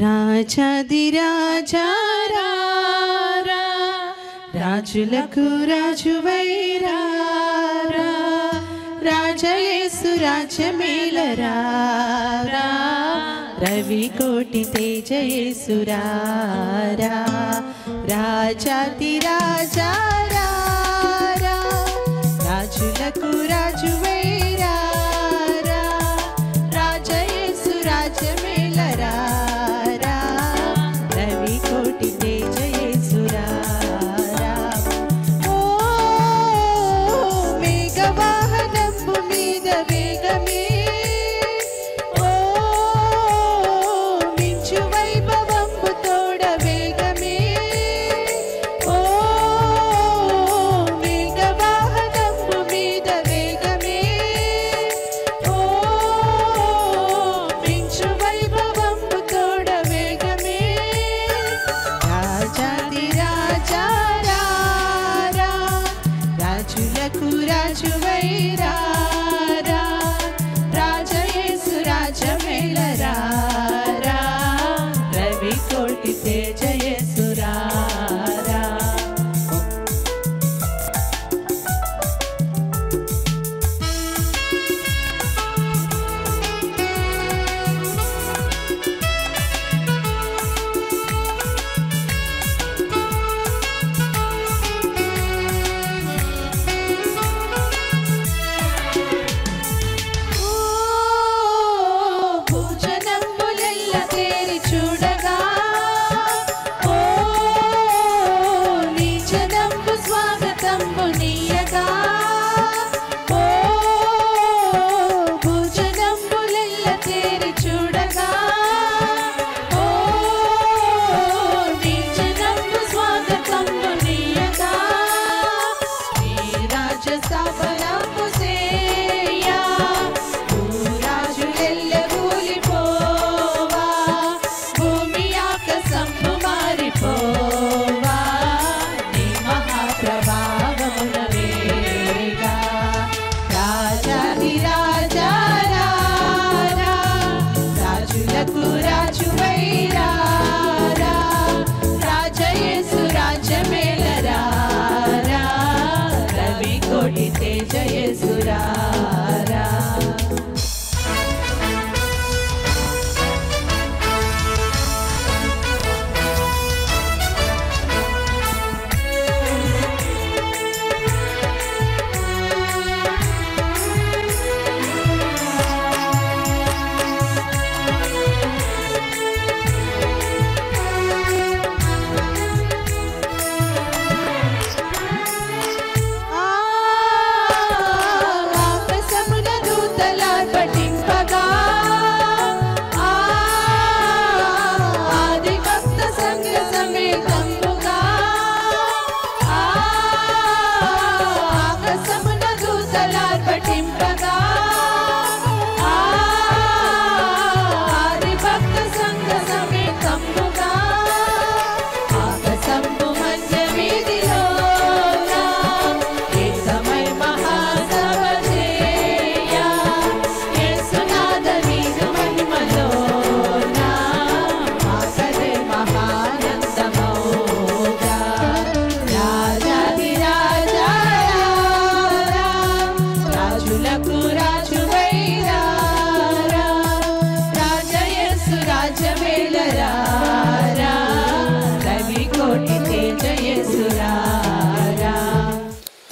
రాజాదిరాజా రాజులకు రాజువైరా రాజయేసు రాజమేలరా రవి కోటి తేజయేసురా రాజాదిరాజా రాజులకు రాజువైరా రాజయేసు రాజమేలరా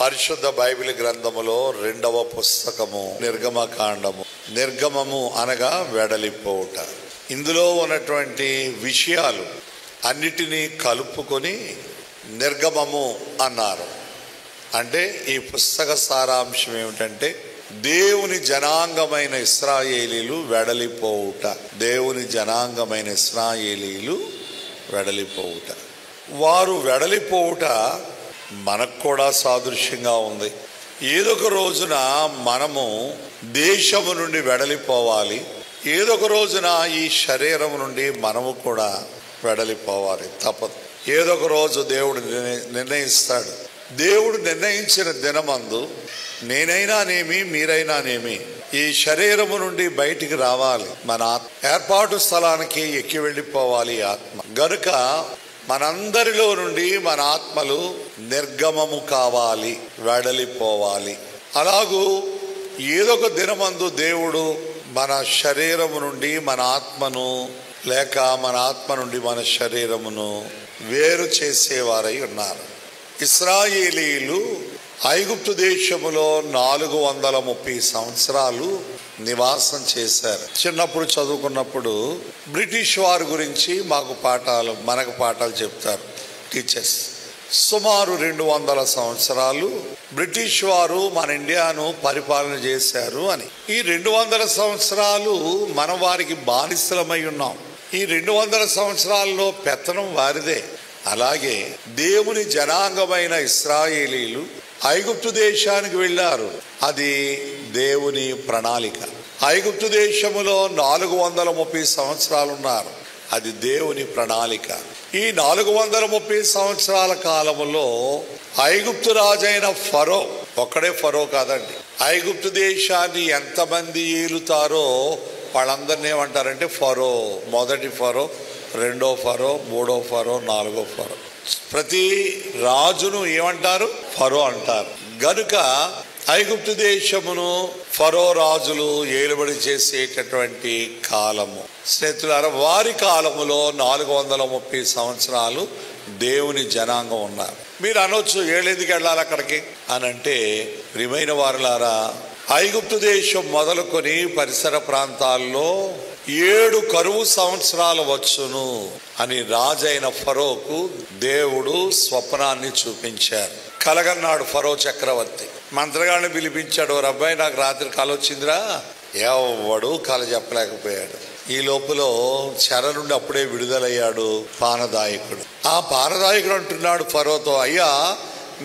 పరిశుద్ధ బైబిల్ గ్రంథములో 2వ పుస్తకము నిర్గమకాండము. నిర్గమము అనగా వెడలిపోవుట. ఇందులో ఉన్నటువంటి విషయాలు అన్నిటినీ కలుపుకొని నిర్గమము అన్నారు. అంటే ఈ పుస్తక సారాంశం ఏమిటంటే దేవుని జనాంగమైన ఇశ్రాయేలీలు వెడలిపోవుట. దేవుని జనాంగమైన ఇశ్రాయేలీలు వెడలిపోవుట. వారు వెడలిపోవుట మనకు కూడా సాదృశ్యంగా ఉంది. ఏదొక రోజున మనము దేశము నుండి వెడలిపోవాలి. ఏదొక రోజున ఈ శరీరం నుండి మనము కూడా వెడలిపోవాలి, తప్పదు. ఏదొక రోజు దేవుడు నిర్ణయిస్తాడు. దేవుడు నిర్ణయించిన దినమందు నేనైనానేమి మీరైనానేమి ఈ శరీరము నుండి బయటికి రావాలి. మన ఏర్పాటు స్థలానికి ఎక్కి వెళ్ళిపోవాలి ఆత్మ. గనుక మనందరిలో నుండి మన ఆత్మలు నిర్గమము కావాలి, వెడలిపోవాలి. అలాగూ ఏదొక దినమందు దేవుడు మన శరీరము నుండి మన ఆత్మను, లేక మన ఆత్మ నుండి మన శరీరమును వేరు చేసేవారై ఉన్నారు. ఇశ్రాయేలీలు ఐగుప్తు దేశములో 430 సంవత్సరాలు నివాసం చేశారు. చిన్నప్పుడు చదువుకున్నప్పుడు బ్రిటిష్ వారి గురించి మనకు పాఠాలు చెప్తారు టీచర్స్. సుమారు 200 సంవత్సరాలు బ్రిటిష్ వారు మన ఇండియాను పరిపాలన చేశారు అని. ఈ 200 సంవత్సరాలు మనం వారికి బానిసలమై ఉన్నాం. ఈ 200 సంవత్సరాల్లో పెత్తనం వారిదే. అలాగే దేవుని జనాంగమైన ఇశ్రాయేలీలు ఐగుప్తు దేశానికి వెళ్ళారు. అది దేవుని ప్రణాళిక. ఐగుప్తు దేశములో 430 సంవత్సరాలు ఉన్నారు. అది దేవుని ప్రణాళిక. ఈ 430 సంవత్సరాల కాలములో ఐగుప్తు రాజైన ఫరో, ఒక్కడే ఫరో కాదండి, ఐగుప్తు దేశాన్ని ఎంతమంది ఏలుతారో వాళ్ళందరినీ ఏమంటారంటే ఫరో. మొదటి ఫరో, రెండో ఫరో, మూడో ఫరో, నాలుగో ఫరో. ప్రతి రాజును ఏమంటారు? ఫరో అంటారు. గనుక ఐగుప్తు దేశమును ఫరో రాజులు ఏలుబడి చేసేటటువంటి కాలము. స్నేహితులారా, వారి కాలములో 430 సంవత్సరాలు దేవుని జనాంగం ఉన్నారు. మీరు అనొచ్చు, ఏళ్ళెందుకు వెళ్ళాలి అక్కడికి అని అంటే, ప్రియమైన వారులారా, ఐగుప్తు దేశం మొదలుకొని పరిసర ప్రాంతాల్లో 7 కరువు సంవత్సరాలు వచ్చును అని రాజైన ఫరోకు దేవుడు స్వప్నాన్ని చూపించారు. కలగన్నాడు ఫరో చక్రవర్తి. మంత్రగాడిని పిలిపించాడు. ఓ అబ్బాయి, నాకు రాత్రి కల వచ్చిందిరా. ఎవడు కల చెప్పలేకపోయాడు. ఈ లోపల చెర నుండి అప్పుడే విడుదలయ్యాడు పానదాయకుడు. ఆ పానదాయకుడు అంటున్నాడు ఫరోతో, అయ్యా,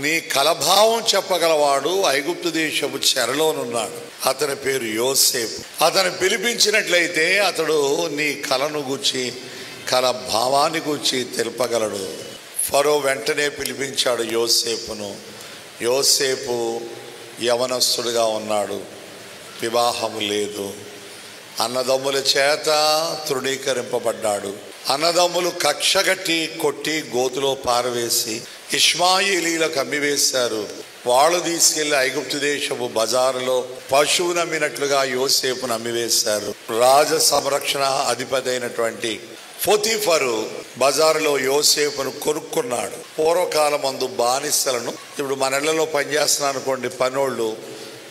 నీ కలభావం చెప్పగలవాడు ఐగుప్తు దేశపు చెరలోనున్నాడు. అతని పేరు యోసేపు. అతను పిలిపించినట్లయితే అతడు నీ కలను గూర్చి, కల భావాన్ని గూర్చి తెలుపగలడు. ఫరో వెంటనే పిలిపించాడు యోసేపును. యోసేపు యవనస్తుడుగా ఉన్నాడు, వివాహము లేదు, అన్నదమ్ముల చేత తృణీకరింపబడ్డాడు. అన్నదమ్ములు కక్షగట్టి కొట్టి గోతులో పారవేసి ఇష్మాయేలీలకు అమ్మివేశారు. వాళ్ళు తీసుకెళ్లి ఐగుప్తు దేశపు బజారులో పశువు నమ్మినట్లుగా యోసేపును అమ్మివేశారు. రాజ సంరక్షణ అధిపతి అయినటువంటి పోతీఫరు బజారులో యోసేపును కొనుక్కున్నాడు. పూర్వకాలం మందు బానిసలను, ఇప్పుడు మన ఇళ్లలో పనిచేస్తున్నాను అనుకోండి, పనోళ్ళు,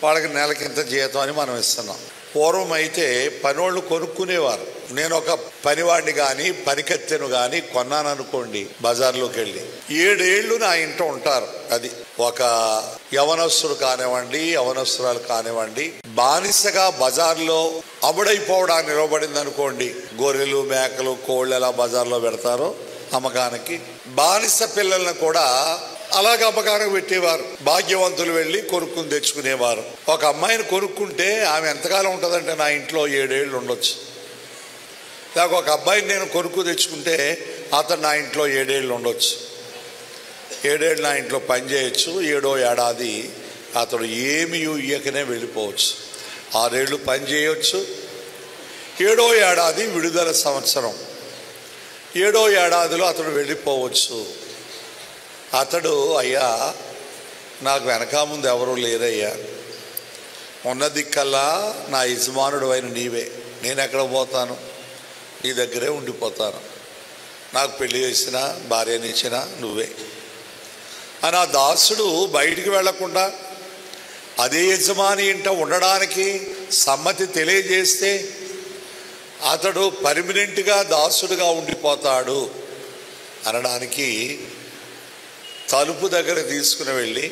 వాళ్ళకి నెలకింత జీతం అని మనం ఇస్తున్నాం. పూర్వం అయితే పనోళ్ళు కొనుక్కునేవారు. నేను ఒక పనివాడిని కానీ పనికత్తెను కానీ కొన్నాను అనుకోండి, బజార్లోకి వెళ్ళి 7 ఏళ్ళు నా ఇంట ఉంటారు. అది ఒక యవనస్తుడు కానివ్వండి, యవనస్తురాలు కానివ్వండి, బానిసగా బజార్లో అమ్ముడైపోవడానికి నిలబడింది అనుకోండి. గొర్రెలు, మేకలు, కోళ్ళు ఎలా బజార్లో పెడతారో అమ్మకానికి, బానిస పిల్లలను కూడా అలాగ అమ్మకానికి పెట్టేవారు. భాగ్యవంతులు వెళ్ళి కొనుక్కుని తెచ్చుకునేవారు. ఒక అమ్మాయిని కొనుక్కుంటే ఆమె ఎంతకాలం ఉంటుందంటే, నా ఇంట్లో 7 ఏళ్ళు ఉండొచ్చు. లేక ఒక అబ్బాయిని నేను కొనుక్కు తెచ్చుకుంటే అతను నా ఇంట్లో 7 ఏళ్ళు ఉండొచ్చు. 7 ఏళ్ళు నా ఇంట్లో పని చేయొచ్చు. 7వ ఏడాది అతడు ఏమి ఇయ్యకనే వెళ్ళిపోవచ్చు. 6 ఏళ్ళు పని చేయొచ్చు. 7వ ఏడాది విడుదల సంవత్సరం. 7వ ఏడాదిలో అతడు వెళ్ళిపోవచ్చు. అతడు, అయ్యా, నాకు వెనక ముందు ఎవరూ లేరయ్యా, ఉన్న దిక్కల్లా నా యజమానుడు అయిన నీవే, నేను ఎక్కడ పోతాను, నీ దగ్గరే ఉండిపోతాను, నాకు పెళ్లి చేసినా భార్యనిచ్చినా నువ్వే, అని ఆ దాసుడు బయటికి వెళ్లకుండా అదే యజమాని ఇంట ఉండడానికి సమ్మతి తెలియజేస్తే అతడు పర్మనెంట్గా దాసుడుగా ఉండిపోతాడు అనడానికి తలుపు దగ్గర తీసుకుని వెళ్ళి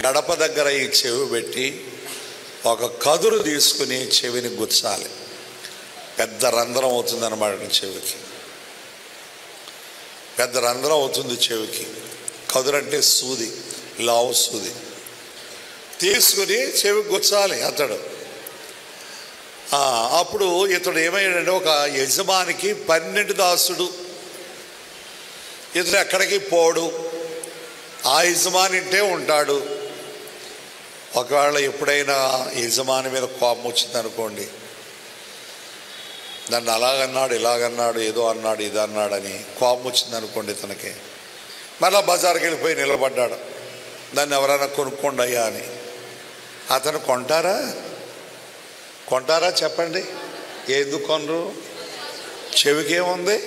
గడప దగ్గర ఈ చెవి పెట్టి ఒక కదురు తీసుకుని చెవిని గుచ్చాలి. పెద్ద రంధ్రం అవుతుంది అన్నమాట. చెవికి పెద్ద రంధ్రం అవుతుంది. చెవికి కదురు అంటే సూది, లావు సూది తీసుకుని చెవికి గుచ్చాలి అతడు. అప్పుడు ఇతడు ఏమయ్యాడంటే ఒక యజమానికి 12 దాసుడు. ఇతడు ఎక్కడికి పోడు, ఆ యజమాని ఇంటే ఉంటాడు. ఒకవేళ ఎప్పుడైనా యజమాని మీద కోపం వచ్చిందనుకోండి, నన్ను అలాగన్నాడు ఇలాగన్నాడు ఏదో అన్నాడు ఇది అన్నాడని కోపం వచ్చిందనుకోండి, ఇతనికి మళ్ళా బజార్కి వెళ్ళిపోయి నిలబడ్డాడు, నన్ను ఎవరైనా కొనుక్కోండి అయ్యా అని. అతను కొంటారా చెప్పండి? ఎందుకు కొనరు? చెవికి ఏముంది?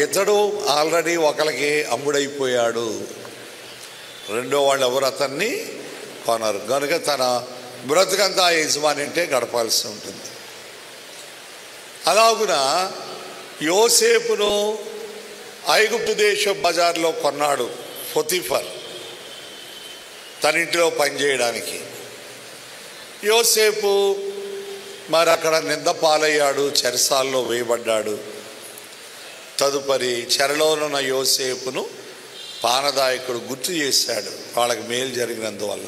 ఇతడు ఆల్రెడీ ఒకరికి అమ్ముడైపోయాడు, రెండో వాళ్ళు ఎవరు అతన్ని కొనరు. కనుక తన బ్రతుకంతా ఆ యజమాని అంటే గడపాల్సి ఉంటుంది. అలాగున యోసేపును ఐగుప్తు దేశ బజార్లో కొన్నాడు పొతిఫర్ తన ఇంటిలో పనిచేయడానికి. యోసేపు మరి అక్కడ నింద పాలయ్యాడు, చెరసాల్లో వేయబడ్డాడు. తదుపరి చెరలో ఉన్న యోసేపును పానదాయకుడు గుర్తు చేశాడు, వాళ్ళకి మేలు జరిగినందువల్ల,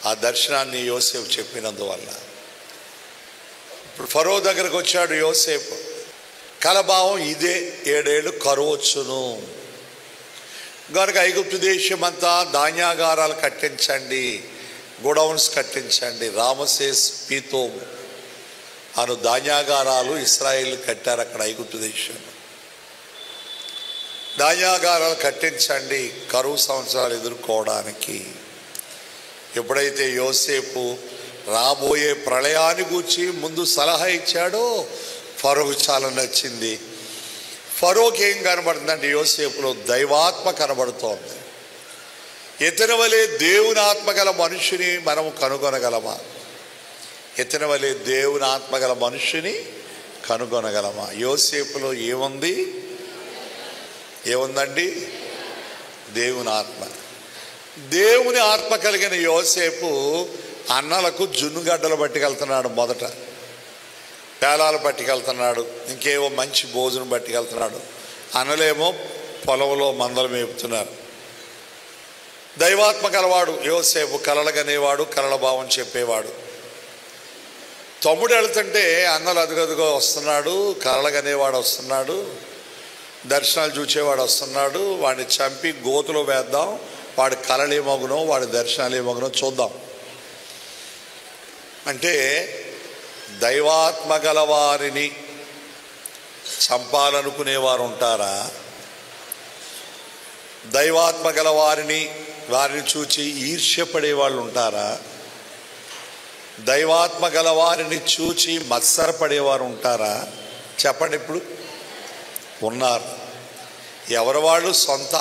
ఆ దర్శనాన్ని యోసేపు చెప్పినందువల్ల. ఇప్పుడు ఫరో దగ్గరకు వచ్చాడు యోసేపు. కలభావం ఇదే, 7 ఏళ్ళు కరువు వచ్చును కనుక ఐగుప్తు దేశం అంతా ధాన్యాగారాలు కట్టించండి, గోడౌన్స్ కట్టించండి. రామసేస్ పీతోమ్ అను ధాన్యాగారాలు ఇశ్రాయేలు కట్టారు అక్కడ ఐగుప్తు దేశంలో. ధాన్యాగారాలు కట్టించండి కరువు సంవత్సరాలు ఎదుర్కోవడానికి. ఎప్పుడైతే యోసేపు రాబోయే ప్రళయాన్ని గూర్చి ముందు సలహా ఇచ్చాడో ఫరోకు చాలా నచ్చింది. ఫరోకి ఏం కనబడుతుందంటే యోసేపులో దైవాత్మ కనబడుతోంది. ఇతని వలె దేవుని ఆత్మ గల మనుషుని మనం కనుగొనగలమా? ఇతని వలె దేవుని ఆత్మ గల మనుషుని కనుగొనగలమా? యోసేపులో ఏముందండి? దేవుని ఆత్మ. దేవుని ఆత్మ కలిగిన యోసేపు అన్నలకు జున్నుగడ్డలు పట్టుకెళ్తున్నాడు. మొదట పేలాలు పట్టుకెళ్తున్నాడు, ఇంకేవో మంచి భోజనం పట్టుకెళ్తున్నాడు. అన్నలేమో పొలంలో మందలు మేపుతున్నారు. దైవాత్మ కలవాడు యోసేపు, కలలుగనేవాడు, కలల భావం చెప్పేవాడు. తమ్ముడు వెళ్తుంటే అన్నలు అదుగదుగో వస్తున్నాడు, కలలుగనేవాడు వస్తున్నాడు, దర్శనాలు చూచేవాడు వస్తున్నాడు. వాడిని చంపి గోతులో వేద్దాం, వాడి కలలేమగునో వాడి దర్శనాలు ఏమగునో చూద్దాం అంటే దైవాత్మ గలవారిని చంపాలనుకునేవారు ఉంటారా? దైవాత్మ గల వారిని చూచి ఈర్ష్యపడే వాళ్ళు ఉంటారా? దైవాత్మ గల వారిని చూచి మత్సరపడేవారు ఉంటారా? చెప్పండి. ఇప్పుడు ఉన్నారు. ఎవరి వాళ్ళు? సొంత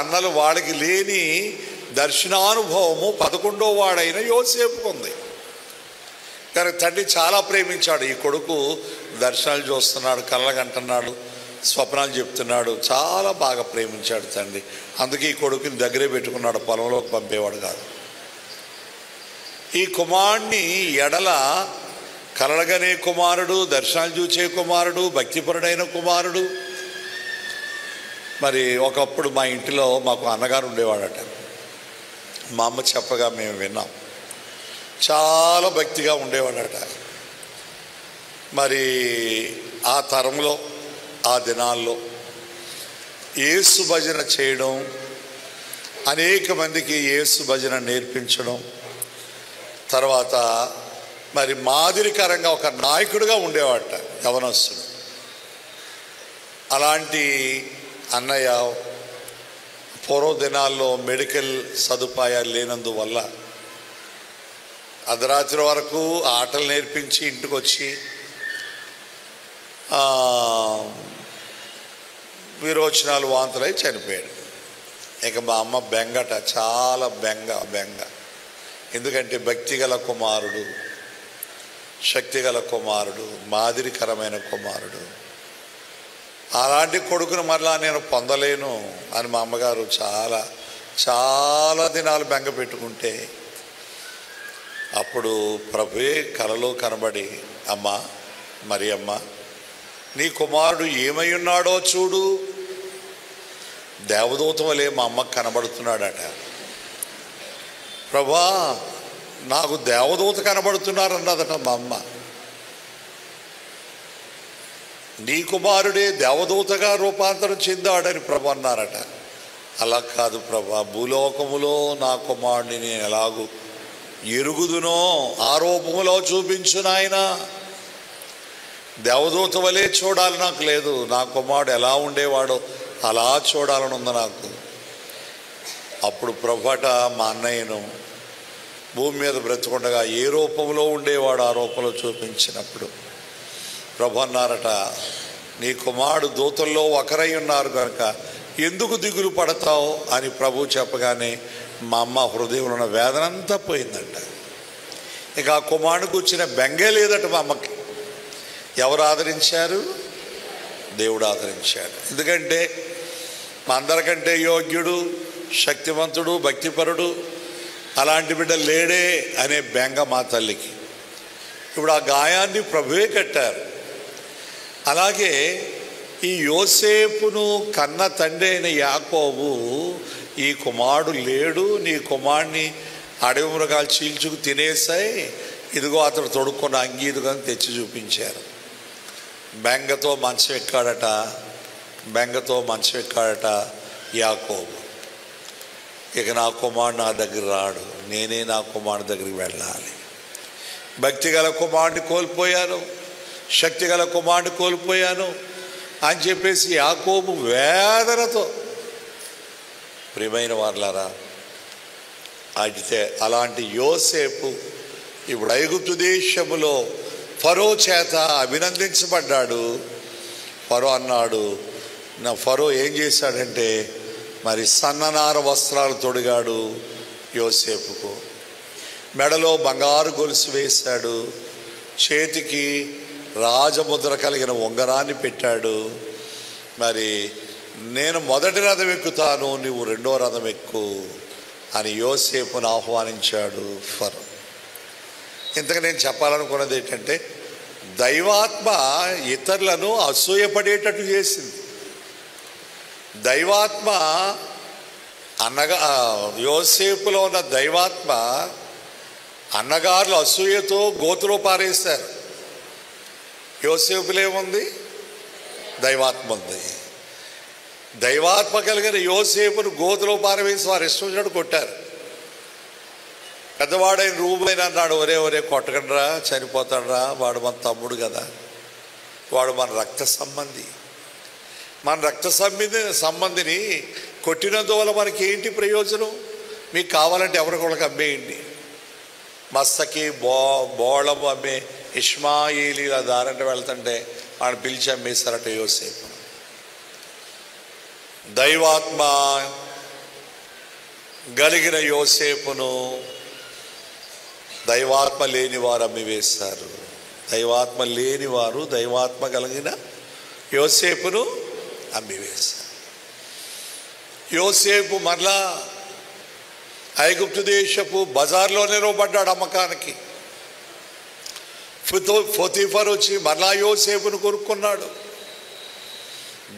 అన్నలు వాళ్ళకి లేని దర్శనానుభవము 11వ వాడైన యోసేపుకు ఉంది. కానీ తండ్రి చాలా ప్రేమించాడు. ఈ కొడుకు దర్శనాలు చూస్తున్నాడు, కళ్ళగంటున్నాడు, స్వప్నాలు చెప్తున్నాడు, చాలా బాగా ప్రేమించాడు తండ్రి. అందుకే ఈ కొడుకుని దగ్గరే పెట్టుకున్నాడు, పొలంలోకి పంపేవాడు కాదు. ఈ కుమారుడిని ఎడల కలగనే కుమారుడు, దర్శనాలు చూచే కుమారుడు, భక్తిపరుడైన కుమారుడు. మరి ఒకప్పుడు మా ఇంటిలో మాకు అన్నగారు ఉండేవాడట. మా అమ్మ చెప్పగా మేము విన్నాం. చాలా భక్తిగా ఉండేవాడట. మరి ఆ తరంలో, ఆ దినాల్లో యేసు భజన చేయడం, అనేక మందికి యేసు భజన నేర్పించడం, తర్వాత మరి మాదిరికరంగా ఒక నాయకుడిగా ఉండేవాడట యవనస్తుడు. అలాంటి అన్నయ్య పూర్వ దినాల్లో మెడికల్ సదుపాయాలు లేనందువల్ల అర్ధరాత్రి వరకు ఆటలు నేర్పించి ఇంటికి వచ్చి విరోచనాలు వాంతులై చనిపోయాడు. ఇక మా అమ్మ బెంగట, చాలా బెంగ. ఎందుకంటే భక్తిగల కుమారుడు, శక్తిగల కుమారుడు, మాదిరికరమైన కుమారుడు, అలాంటి కొడుకును మరలా నేను పొందలేను అని మా అమ్మగారు చాలా దినాలు బెంగ పెట్టుకుంటే, అప్పుడు ప్రభువే కలలో కనబడి, అమ్మ నీ కుమారుడు ఏమై ఉన్నాడో చూడు. దేవదూత వలె మా అమ్మకు కనబడుతున్నాడట. ప్రభా, నాకు దేవదూత కనబడుతున్నారన్నదట మా అమ్మ. నీ కుమారుడే దేవదూతగా రూపాంతరం చెందాడని ప్రభు అన్నారట. అలా కాదు ప్రభా, భూలోకములో నా కుమారుడిని నేను ఎలాగూ ఎరుగుదునో ఆ రూపములో చూపించు నాయనా. దేవదూత వలె చూడాలి నాకు లేదు, నా కుమారుడు ఎలా ఉండేవాడో అలా చూడాలని ఉంది నాకు. అప్పుడు ప్రభుట మా అన్నయ్యను భూమి మీద బ్రతుకుండగా ఏ రూపంలో ఉండేవాడు ఆ రూపంలో చూపించినప్పుడు ప్రభు అన్నారట, నీ కుమారుడు దూతల్లో ఒకరై ఉన్నారు కనుక ఎందుకు దిగులు పడతావు అని ప్రభు చెప్పగానే మా అమ్మ హృదయంలో ఉన్న వేదనంతా పోయిందంట. ఇక ఆ కుమారుడికి వచ్చిన బెంగే లేదట మా అమ్మకి. ఎవరు ఆదరించారు? దేవుడు ఆదరించాడు. ఎందుకంటే మా అందరికంటే యోగ్యుడు, శక్తివంతుడు, భక్తిపరుడు, అలాంటి బిడ్డ లేడే అనే బెంగ మా తల్లికి. ఇప్పుడు ఆ గాయాన్ని ప్రభువే కట్టారు. అలాగే ఈ యోసేపును కన్న తండ్రి అయిన యాకోబు, ఈ కుమారుడు లేడు, నీ కుమారుడిని అడవి మృగాలు చీల్చుకు తినేసాయి, ఇదిగో అతడు తొడుక్కున్న అంగీ ఇదిగోని తెచ్చి చూపించారు. బెంగతో మంచం ఎక్కాడట యాకోబు. ఇక నా కుమారుడు నా దగ్గర రాడు, నేనే నా కుమారుడి దగ్గరికి వెళ్ళాలి. భక్తిగల కుమారుడిని కోల్పోయాను, శక్తిగల కుమారుడిని కోల్పోయాను అని చెప్పేసి యాకోబు వేదనతో, ప్రియమైన వారలారా, అయితే అలాంటి యోసేపు ఇప్పుడు ఐగుప్తు దేశములో ఫరో చేత అభినందించబడ్డాడు. ఫరో అన్నాడు, ఫరో ఏం చేశాడంటే మరి సన్ననార వస్త్రాలు తొడిగాడు యోసేపుకు, మెడలో బంగారు గొలుసు వేశాడు, చేతికి రాజముద్ర కలిగిన ఉంగరాన్ని పెట్టాడు. మరి నేను మొదటి రథం ఎక్కుతాను, నువ్వు రెండో రథం ఎక్కు అని యోసేపును ఆహ్వానించాడు ఫరో. ఇంతకు నేను చెప్పాలనుకున్నది ఏంటంటే, దైవాత్మ ఇతరులను అసూయపడేటట్టు చేసింది. దైవాత్మ యోసేపులో ఉన్న దైవాత్మ అన్నగారులు అసూయతో గోతులో పారేశారు. యోసేపులో ఏముంది? దైవాత్మ ఉంది. దైవాత్మ కలిగిన యోసేపును గోతులో పారవేసి వారు ఇష్టం వచ్చినట్టు కొట్టారు. పెద్దవాడైన రూబేను అన్నాడు, ఒరే కొట్టకండిరా, చనిపోతాడురా, వాడు మన తమ్ముడు కదా, వాడు మన రక్త సంబంధి, మన రక్త సంబంధిని కొట్టినందువల్ల మనకి ఏంటి ప్రయోజనం? మీకు కావాలంటే ఎవరికొకరికి అమ్మేయండి. మస్తకి బోళము అమ్మే ఇష్మాయిలీల దారంటే వెళ్తుంటే వాడిని పిలిచి అమ్మేశారట యోసేపు. దైవాత్మ కలిగిన యోసేపును దైవాత్మ లేని వారు అమ్మివేశారు. దైవాత్మ లేని వారు దైవాత్మ కలిగిన యోసేపును అమ్మివేశారు. యోసేపు మరలా ఐగుప్తు దేశపు బజార్లో నిలవబడ్డాడు అమ్మకానికి. పోతీఫర్ వచ్చి మరలా యోసేపును కొనుక్కున్నాడు.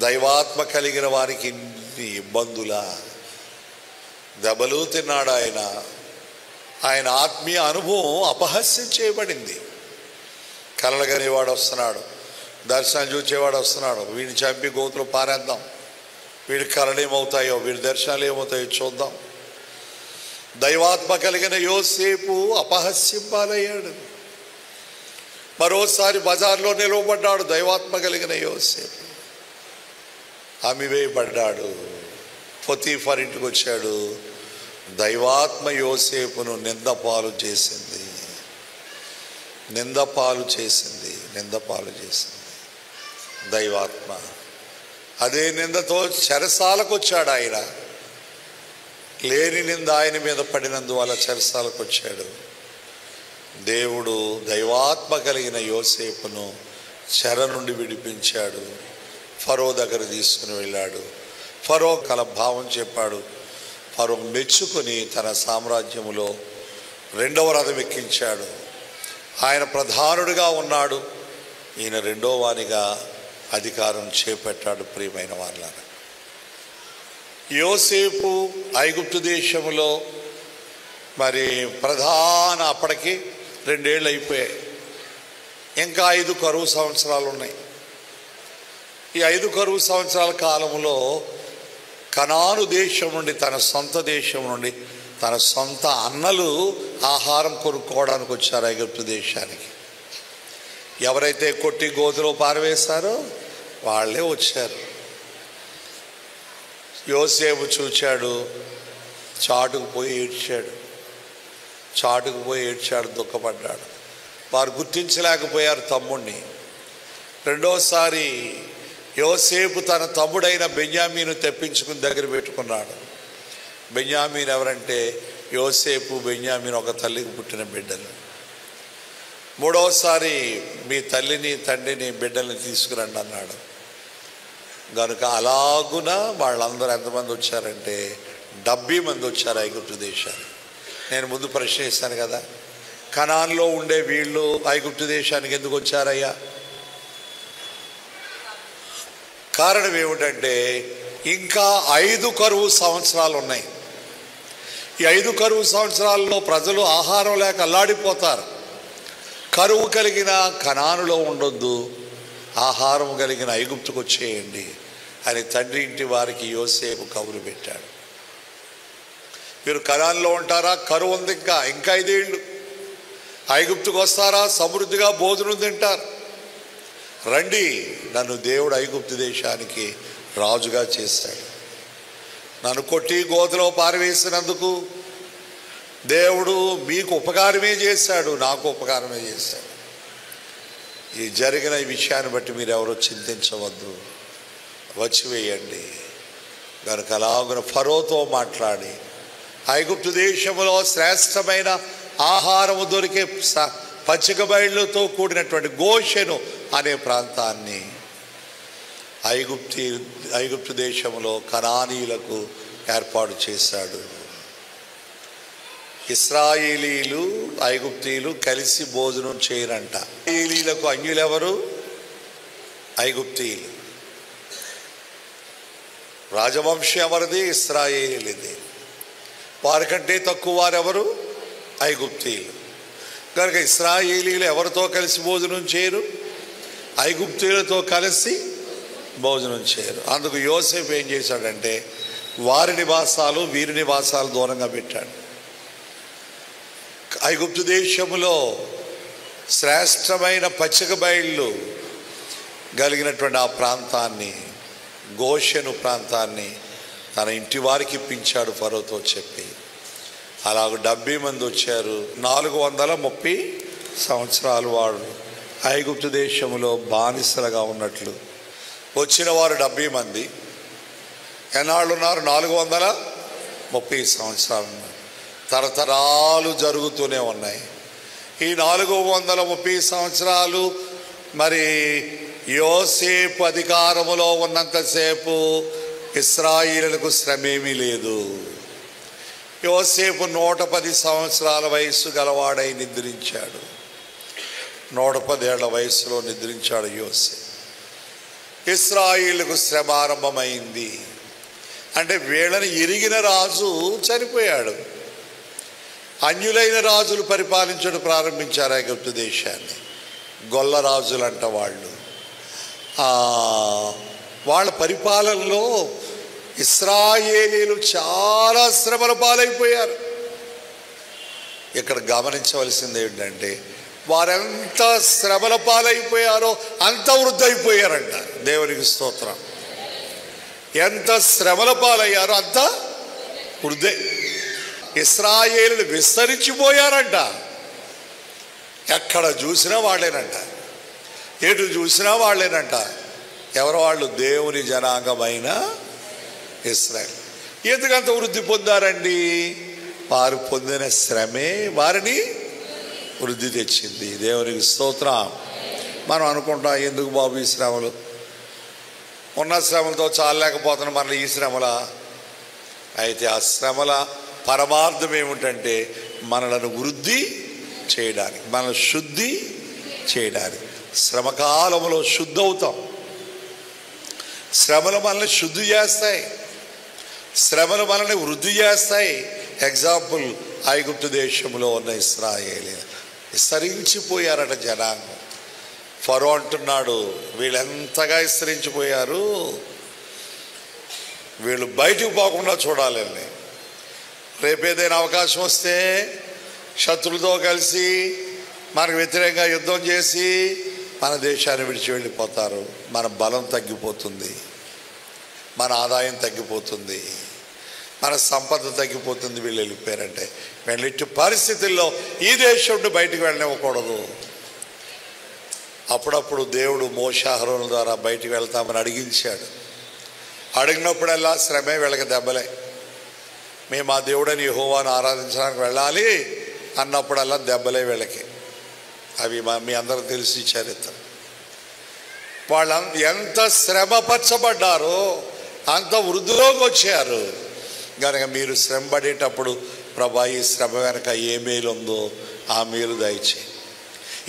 దైవాత్మ కలిగిన వారికి ఇన్ని ఇబ్బందులా? దెబ్బలు తిన్నాడు ఆయన ఆత్మీయ అనుభవం అపహాస్యం చేయబడింది. కలలుగనేవాడు వస్తున్నాడు, దర్శనం చూచేవాడు వస్తున్నాడు, వీడిని చంపి గోతులు పారేద్దాం, వీడి కళలు ఏమవుతాయో, వీడి దర్శనాలు ఏమవుతాయో చూద్దాం. దైవాత్మ కలిగిన యోసేపు అపహాస్యం పాలయ్యాడు. మరోసారి బజార్లో నిలవబడ్డాడు దైవాత్మ కలిగిన యోసేపు, అమ్మివేయబడ్డాడు. పోతీఫర్ ఇంటికి వచ్చాడు. దైవాత్మ యోసేపును నిందపాలు చేసింది. దైవాత్మ అదే నిందతో చెరసాలకు వచ్చాడు ఆయన. లేని నింద ఆయన మీద పడినందువల్ల చెరసాలకు వచ్చాడు. దేవుడు దైవాత్మ కలిగిన యోసేపును చెర నుండి విడిపించాడు. ఫరో దగ్గర తీసుకుని వెళ్ళాడు. ఫరో కల భావం చెప్పాడు. ఫరో మెచ్చుకొని తన సామ్రాజ్యములో 2వ రథం ఎక్కించాడు. ఆయన ప్రధానుడిగా ఉన్నాడు. ఈయన 2వ వానిగా అధికారం చేపట్టాడు. ప్రియమైన వాళ్ళారా, యోసేపు ఐగుప్తు దేశంలో మరి అప్పటికి 2 ఏళ్ళు అయిపోయాయి. ఇంకా 5 కరువు సంవత్సరాలు ఉన్నాయి. ఈ 5 కరువు సంవత్సరాల కాలంలో కనాను దేశం నుండి, తన సొంత దేశం నుండి తన సొంత అన్నలు ఆహారం కొనుక్కోవడానికి వచ్చారు ఐగుప్తు దేశానికి. ఎవరైతే కొట్టి గోతులో పారవేశారో వాళ్ళే వచ్చారు. యోసేపు చూచాడు, చాటుకు పోయి ఏడ్చాడు, దుఃఖపడ్డాడు. వారు గుర్తించలేకపోయారు తమ్ముడిని. 2వసారి యోసేపు తన తమ్ముడైన బెన్యామీను తెప్పించుకుని దగ్గర పెట్టుకున్నాడు. బెన్యామీన్ ఎవరంటే యోసేపు, బెన్యామీన్ ఒక తల్లికి పుట్టిన బిడ్డలు. 3వసారి మీ తల్లిని, తండ్రిని, బిడ్డల్ని తీసుకురండి అన్నాడు. కనుక అలాగున వాళ్ళందరూ ఎంతమంది వచ్చారంటే 70 మంది వచ్చారు ఐగుప్తు దేశానికి. నేను ముందు ప్రశ్న వేశాను కదా, కనాన్లో ఉండే వీళ్ళు ఐగుప్తు దేశానికి ఎందుకు వచ్చారయ్యా? కారణం ఏమిటంటే ఇంకా 5 కరువు సంవత్సరాలు ఉన్నాయి. ఈ 5 కరువు సంవత్సరాల్లో ప్రజలు ఆహారం లేక అల్లాడిపోతారు. కరువు కలిగిన కనానులో ఉండొద్దు, ఆహారం కలిగిన ఐగుప్తుకు వచ్చేయండి అని తండ్రి ఇంటి వారికి యోసేపు కబురు పెట్టాడు. మీరు కనాన్లో ఉంటారా? కరువు ఉంది, ఇంకా 5 ఏళ్ళు. ఐగుప్తుకు వస్తారా? సమృద్ధిగా భోజనం తింటారు. రండి, నన్ను దేవుడు ఐగుప్తు దేశానికి రాజుగా చేశాడు. నన్ను కొట్టి గోతులో పారవేసినందుకు దేవుడు మీకు ఉపకారమే చేశాడు, నాకు ఉపకారమే చేశాడు. ఈ జరిగిన ఈ విషయాన్ని బట్టి మీరు ఎవరో చింతించవద్దు, వచ్చివేయండి. కనుక అలాగున ఫరోతో మాట్లాడి ఐగుప్తు దేశంలో శ్రేష్టమైన ఆహారము దొరికే పచ్చిక బయళ్ళతో కూడినటువంటి గోషెను అనే ప్రాంతాన్ని ఐగుప్తు దేశంలో కనానీయులకు ఏర్పాటు చేశాడు. ఇశ్రాయేలీలు, ఐగుప్తీయులు కలిసి భోజనం చేయరంట. ఇశ్రాయేలీలకు అన్యులెవరు? ఐగుప్తీయులు. రాజవంశం ఎవరిది? ఇశ్రాయేలీది. వారికంటే తక్కువ వారెవరు? ఐగుప్తీయులు. కనుక ఇశ్రాయేలీలు ఎవరితో కలిసి భోజనం చేయరు? ఐగుప్తీయులతో కలిసి భోజనం చేయరు. అందుకు యోసేపు ఏం చేశాడంటే వారి నివాసాలు, వీరి నివాసాలు దూరంగా పెట్టాడు. ఐగుప్తు దేశంలో శ్రేష్టమైన పచ్చిక బయళ్ళు కలిగినటువంటి ఆ ప్రాంతాన్ని, గోషెను ప్రాంతాన్ని తన ఇంటి వారికి ఇప్పించాడు ఫరోతో చెప్పి. అలాగ 70 మంది వచ్చారు. 430 సంవత్సరాలు వాడు ఐగుప్తు దేశంలో బానిసలుగా ఉన్నట్లు. వచ్చిన వారు 70 మంది. ఎన్నాళ్ళు ఉన్నారు? 430 సంవత్సరాలు ఉన్నారు. తరతరాలు జరుగుతూనే ఉన్నాయి. ఈ 430 సంవత్సరాలు మరి యోసేపు అధికారములో ఉన్నంతసేపు ఇశ్రాయేలులకు శ్రమేమీ లేదు. యోసేపు 110 సంవత్సరాల వయస్సు గలవాడై నిద్రించాడు. 110 ఏళ్ల వయసులో నిద్రించాడు యోసేపు. ఇశ్రాయేలుకు శ్రమ ఆరంభమైంది. అంటే వీళ్ళని ఎరిగిన రాజు చనిపోయాడు. అన్యులైన రాజులు పరిపాలించడం ప్రారంభించారు ఐగుప్తు దేశాన్ని. గొల్ల రాజులంట వాళ్ళు. వాళ్ళ పరిపాలనలో ఇశ్రాయేలీలు చాలా శ్రమల పాలైపోయారు. ఇక్కడ గమనించవలసింది ఏంటంటే వారెంత శ్రమల పాలైపోయారో అంత వృద్ధైపోయారంట. దేవునికి స్తోత్రం. ఎంత శ్రమల పాలయ్యారో అంత వృద్ధే. ఇశ్రాయేలులు విస్తరించిపోయారంట. ఎక్కడ చూసినా వాళ్ళేనంట, ఎటు చూసినా వాళ్ళేనంట. ఎవరు వాళ్ళు? దేవుని జనాంగమైన ఇశ్రాయేలు. ఎందుకంత వృద్ధి పొందారండి? వారు పొందిన శ్రమే వారిని వృద్ధి తెచ్చింది. దేవునికి స్తోత్రం. మనం అనుకుంటాం, ఎందుకు బాబు ఈ శ్రమలు, ఉన్న శ్రమలతో చాలలేకపోతున్నాం, మన ఈ శ్రమల. అయితే ఆ శ్రమల పరమార్థం ఏమిటంటే మనలను వృద్ధి చేయడానికి, మనల్ని శుద్ధి చేయడానికి. శ్రమకాలంలో శుద్ధి అవుతాం. శ్రమలు మనల్ని శుద్ధి చేస్తాయి, శ్రమలు మనల్ని వృద్ధి చేస్తాయి. ఎగ్జాంపుల్, ఐగుప్తు దేశంలో ఉన్న ఇశ్రాయేలీయులు విస్తరించిపోయారట జనాంగం. ఫరో అంటున్నాడు, వీళ్ళెంతగా విస్తరించిపోయారు, వీళ్ళు బయటికి పోకుండా చూడాలని. రేపేదైనా అవకాశం వస్తే శత్రులతో కలిసి మనకు వ్యతిరేకంగా యుద్ధం చేసి మన దేశాన్ని విడిచి వెళ్ళిపోతారు. మన బలం తగ్గిపోతుంది, మన ఆదాయం తగ్గిపోతుంది, మన సంపద తగ్గిపోతుంది. వీళ్ళు వెళ్ళిపోయారంటే వీళ్ళిట్టి పరిస్థితుల్లో ఈ దేశం నుండి బయటికి వెళ్ళనివ్వకూడదు. అప్పుడప్పుడు దేవుడు మోషే అహరోనుల ద్వారా బయటికి వెళ్తామని అడిగించాడు. అడిగినప్పుడల్లా శ్రమే, వీళ్ళకి దెబ్బలే. మేము ఆ దేవుడని యెహోవాను ఆరాధించడానికి వెళ్ళాలి అన్నప్పుడల్లా దెబ్బలే వీళ్ళకి. అవి మీ అందరూ తెలిసి చరిత్ర. వాళ్ళు ఎంత శ్రమపరచబడ్డారో అంత వృద్ధిలోకి వచ్చారు. కనుక మీరు శ్రమ పడేటప్పుడు, ప్రభా ఈ శ్రమ వెనక ఏ మేలు ఉందో ఆ మేలు దయచేయి,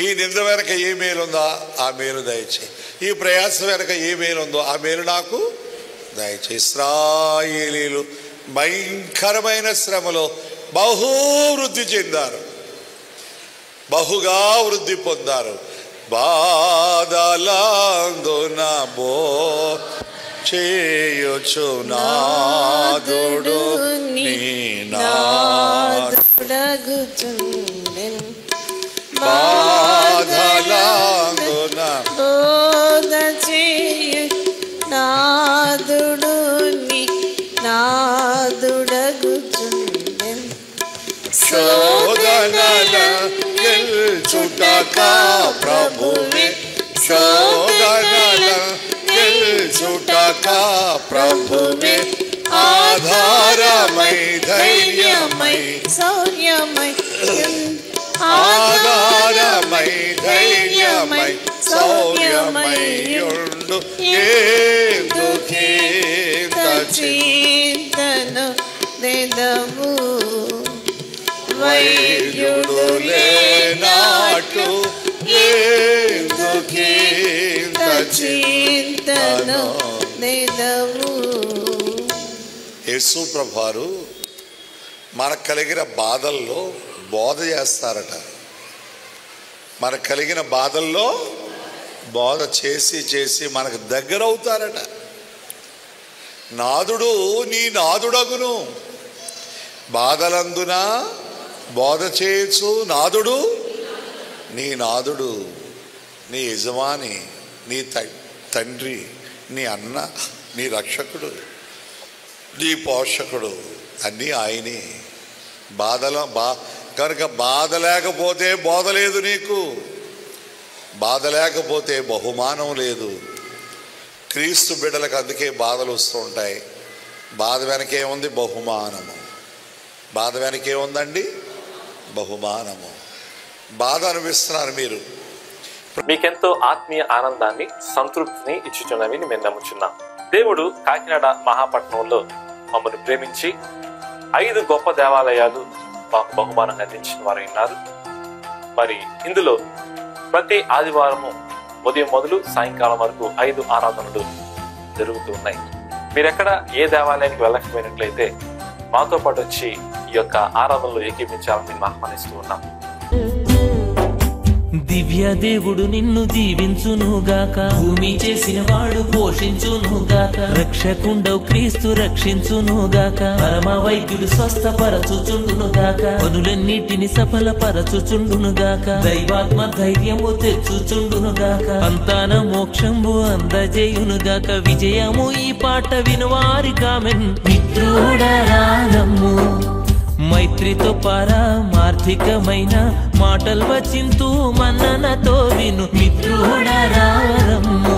ఈ నింద వెనక ఏ మేలు ఉందో ఆ మేలు దయచేయి, ఈ ప్రయాసం వెనక ఏ మేలు ఉందో ఆ మేలు నాకు దయచేయి. ఇశ్రాయేలీయులు భయంకరమైన శ్రమలో బహువృద్ధి చెందారు, బహుగా వృద్ధి పొందారు. బాధలందున బో చేయుచు నాదుడు నీ నాదుడగుచుండెన్. బాధలందున బోధ చేయు నాదుడు నీ నాదుడగుచుండెన్. శోధనల గెలుచుటక ప్రభువే, శోధనల గెలుచుటక ప్రభువే ఆధారమై ధైర్యమై శౌర్యమై, ఆధారమై ధైర్యమై శౌర్యమై ఉండు. చింతను దెదవు వైద్యుడు లేనాటు చింతను దెదవు. యేసు ప్రభువారు మనకు కలిగిన బాధల్లో బోధ చేస్తారట. మనకు కలిగిన బాధల్లో బోధ చేసి చేసి మనకు దగ్గర అవుతారట. నాదుడు నీ నాదుడగును, బాధలందున బోధ చేయొచ్చు. నాదుడు నీ నాదుడు, నీ యజమాని, నీ తండ్రి, నీ అన్న, నీ రక్షకుడు, నీ పోషకుడు, అన్నీ ఆయనే. కనుక బాధ లేకపోతే బోధ లేదు నీకు, బాధ లేకపోతే బహుమానం లేదు. క్రీస్తు బిడ్డలకు అందుకే బాధలు వస్తూ ఉంటాయి. బాధ వెనకేముంది? బహుమానము. బాధ వెనకేముందండి? బహుమానము. బాధ అనిపిస్తున్నారు మీరు. మీకెంతో ఆత్మీయ ఆనందాన్ని, సంతృప్తిని ఇచ్చుచున్నవి మేము నమ్ముచున్నాం. దేవుడు కాకినాడ మహాపట్నంలో మమ్మల్ని ప్రేమించి 5 గొప్ప దేవాలయాలు మాకు బహుమానంగా అందించిన వారు ఉన్నారు. మరి ఇందులో ప్రతి ఆదివారము ఉదయం మొదలు సాయంకాలం వరకు 5 ఆరాధనలు జరుగుతూ ఉన్నాయి. మీరెక్కడ ఏ దేవాలయానికి వెళ్ళకపోయినట్లయితే మాతో పాటు వచ్చి ఈ యొక్క ఆరాధనలో ఏకీపించాలని మేము ఆహ్వానిస్తూ ఉన్నాం. దివ్య దేవుడు నిన్ను దీవించునుగాక, భూమి చేసిన వాడు పోషించునుగాక, రక్షకుండవు క్రీస్తు రక్షించునుగాక, పరమ వైద్యుడు స్వస్థపరచుచుండునుగాక, పనులన్నిటిని సఫలపరచుచుండునుగాక, దైవాత్మ ధైర్యము తెచ్చుచుండునుగాక, సంతాన మోక్షము అందజేయునుగాక. విజయము ఈ పాట వినువారికామెన్. మిత్రుడరా నమ్ము, మైత్రితో పారమార్థికమైన మాటలు వచింతూ మన్ననతో విను. మిత్రుడరా రమ్ము.